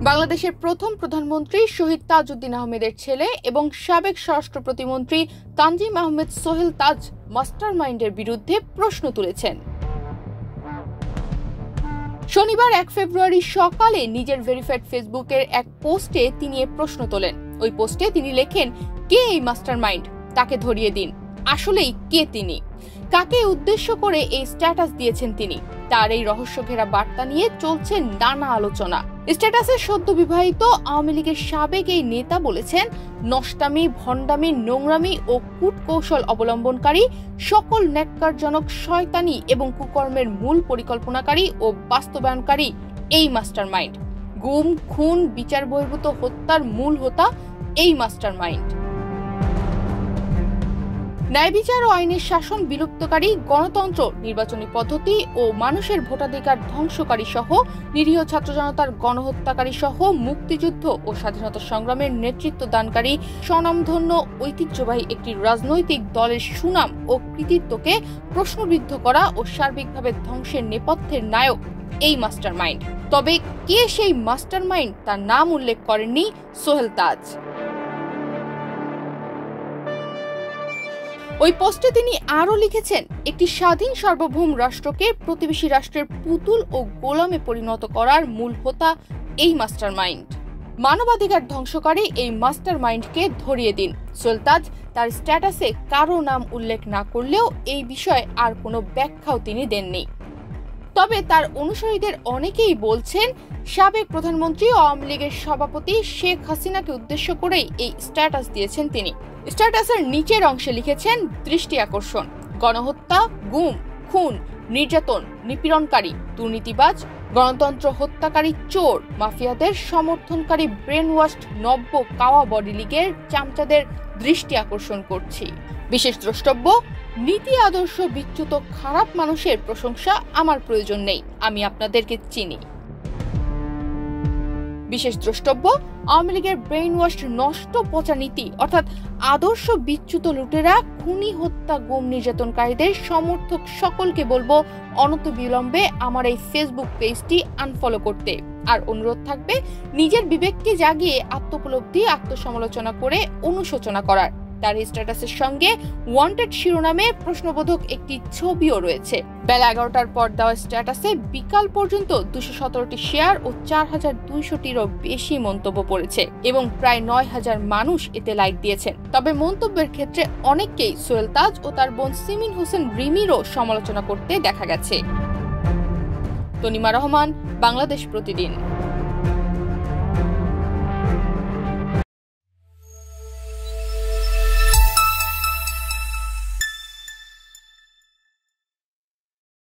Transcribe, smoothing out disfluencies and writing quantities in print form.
বাংলাদেশের প্রথম প্রধানমন্ত্রী শহীদ তাজউদ্দিন আহমেদের ছেলে এবং সাবেক স্বরাষ্ট্র প্রতিমন্ত্রী তানজিম আহমেদ সোহেল তাজ মাস্টারমাইন্ডের বিরুদ্ধে প্রশ্ন তুলেছেন। শনিবার 1 ফেব্রুয়ারি সকালে নিজের ভেরিফাইড ফেসবুকের এক পোস্টে তিনি এ প্রশ্ন তোলেন। ওই পোস্টে তিনি লেখেন, কে এই মাস্টারমাইন্ড, তাকে ধরিয়ে দিন। আসলেই কে তিনি, কাকে উদ্দেশ্য করে এই স্ট্যাটাস দিয়েছেন তিনি? তার এই রহস্য ঘেরা বার্তা নিয়ে চলছে নানা আলোচনা। স্ট্যাটাসের সদ্য বিবাহিত আওয়ামী লীগের সাবেক এই নেতা বলেছেন, নষ্টামি, ভণ্ডামি, নোংরামি ও কূটকৌশল অবলম্বনকারী সকল ন্যাক্কারজনক শয়তানি এবং কুকর্মের মূল পরিকল্পনাকারী ও বাস্তবায়নকারী এই মাস্টারমাইন্ড। গুম, খুন, বিচার বহির্ভূত হত্যার মূল হোতা এই মাস্টারমাইন্ড। ন্যায় বিচার ও আইনের শাসন বিলুপ্তকারী, গণতন্ত্র, নির্বাচনী পদ্ধতি ও মানুষের ভোটাধিকার ধ্বংসকারী সহ নিরীহ ছাত্র জনতার গণহত্যাকারী সহ মুক্তিযুদ্ধ ও স্বাধীনতা সংগ্রামের নেতৃত্ব দানকারী স্বনামধন্য ঐতিহ্যবাহী একটি রাজনৈতিক দলের সুনাম ও কৃতিত্বকে প্রশ্নবিদ্ধ করা ও সার্বিকভাবে ধ্বংসের নেপথ্যের নায়ক এই মাস্টারমাইন্ড। তবে কে সেই মাস্টারমাইন্ড তার নাম উল্লেখ করেননি সোহেল তাজ। ওই পোস্টে তিনি আরও লিখেছেন, একটি স্বাধীন সার্বভৌম রাষ্ট্রকে প্রতিবেশী রাষ্ট্রের পুতুল ও গোলামে পরিণত করার মূল হোতা এই মাস্টারমাইন্ড। মানবাধিকার ধ্বংসকারী এই মাস্টারমাইন্ডকে ধরিয়ে দিন। সোহেল তাজ তার স্ট্যাটাসে কারো নাম উল্লেখ না করলেও এই বিষয়ে আর কোনো ব্যাখ্যাও তিনি দেননি। তবে তার অনুসারীদের অনেকেই বলছেন, সাবেক প্রধানমন্ত্রী ও আওয়ামী লীগের সভাপতি শেখ হাসিনাকে উদ্দেশ্য করেই এই স্ট্যাটাস দিয়েছেন তিনি। স্ট্যাটাসের নিচের অংশে লিখেছেন, দৃষ্টি আকর্ষণ, গণহত্যা, গুম, খুন, নির্যাতন, নিপীড়নকারী, দুর্নীতিবাজ, গণতন্ত্র হত্যাকারী, চোর, মাফিয়াদের সমর্থনকারী ব্রেন ওয়াশড নব্য কাওয়া বডি লীগের চামচাদের দৃষ্টি আকর্ষণ করছি। বিশেষ দ্রষ্টব্য, নীতি আদর্শ বিচ্যুত খারাপ মানুষের প্রশংসা আমার প্রয়োজন নেই, আমি আপনাদেরকে চিনি। বিশেষ দ্রষ্টব্য, আওয়ামী লীগের ব্রেইন ওয়াশ নষ্ট পচা নীতি অর্থাৎ আদর্শ বিচ্যুত লুটেরা, খুনি, হত্যা, গুম, নির্যাতনকারীদের সমর্থক সকলকে বলবো অনতিবিলম্বে আমার এই ফেসবুক পেজটি আনফলো করতে। আর অনুরোধ থাকবে, নিজের বিবেককে জাগিয়ে আত্মোপলব্ধি, আত্মসমালোচনা করে অনুশোচনা করার। তার স্ট্যাটাসের সঙ্গে ওয়ান্টেড শিরোনামে প্রশ্নবোধক একটি ছবিও রয়েছে। বেলা 11টার পর দেওয়া স্ট্যাটাসে বিকাল পর্যন্ত 217টি শেয়ার ও 4200টিরও বেশি মন্তব্য পড়েছে এবং প্রায় 9000 মানুষ এতে লাইক দিয়েছেন। তবে মন্তব্যের ক্ষেত্রে অনেককেই সোহেল তাজ ও তার বোন সিমিন হোসেন রিমিরও সমালোচনা করতে দেখা গেছে। তনিমা রহমান, বাংলাদেশ প্রতিদিন।